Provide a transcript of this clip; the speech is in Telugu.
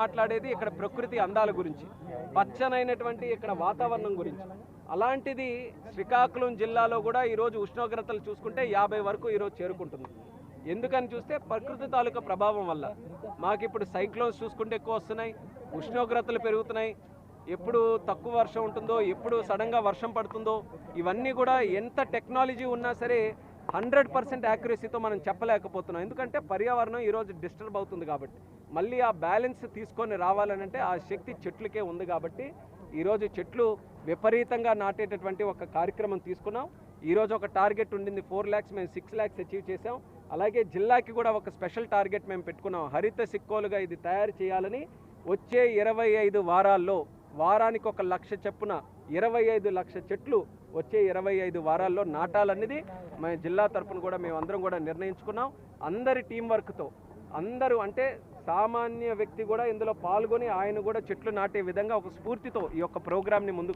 మాట్లాడేది ఇక్కడ ప్రకృతి అందాల గురించి, పచ్చనైనటువంటి ఇక్కడ వాతావరణం గురించి. అలాంటిది శ్రీకాకుళం జిల్లాలో కూడా ఈరోజు ఉష్ణోగ్రతలు చూసుకుంటే 50 వరకు ఈరోజు చేరుకుంటుంది. ఎందుకని చూస్తే ప్రకృతి తాలూకా ప్రభావం వల్ల. మాకు ఇప్పుడు సైక్లోన్స్ చూసుకుంటే ఎక్కువ వస్తున్నాయి, ఉష్ణోగ్రతలు పెరుగుతున్నాయి, ఎప్పుడు తక్కువ వర్షం ఉంటుందో, ఎప్పుడు సడన్గా వర్షం పడుతుందో, ఇవన్నీ కూడా ఎంత టెక్నాలజీ ఉన్నా సరే 100% యాక్యురసీతో మనం చెప్పలేకపోతున్నాం. ఎందుకంటే పర్యావరణం ఈరోజు డిస్టర్బ్ అవుతుంది కాబట్టి. మళ్ళీ ఆ బ్యాలెన్స్ తీసుకొని రావాలనంటే ఆ శక్తి చెట్లకే ఉంది కాబట్టి ఈరోజు చెట్లు విపరీతంగా నాటేటటువంటి ఒక కార్యక్రమం తీసుకున్నాం. ఈరోజు ఒక టార్గెట్ ఉండింది 4 lakhs, మేము 6 lakhs అచీవ్ చేసాం. అలాగే జిల్లాకి కూడా ఒక స్పెషల్ టార్గెట్ మేము పెట్టుకున్నాం, హరిత సిక్కోలుగా ఇది తయారు చేయాలని. వచ్చే 25 వారాల్లో వారానికి 1 లక్ష చొప్పున 25 లక్షల చెట్లు వచ్చే 25 వారాల్లో నాటాలనేది మన జిల్లా తరఫున కూడా మేమందరం కూడా నిర్ణయించుకున్నాం. అందరి టీం వర్క్తో, అందరూ అంటే సామాన్య వ్యక్తి కూడా ఇందులో పాల్గొని ఆయన కూడా చెట్లు నాటే విధంగా ఒక స్ఫూర్తితో ఈ యొక్క ప్రోగ్రామ్ని ముందుకు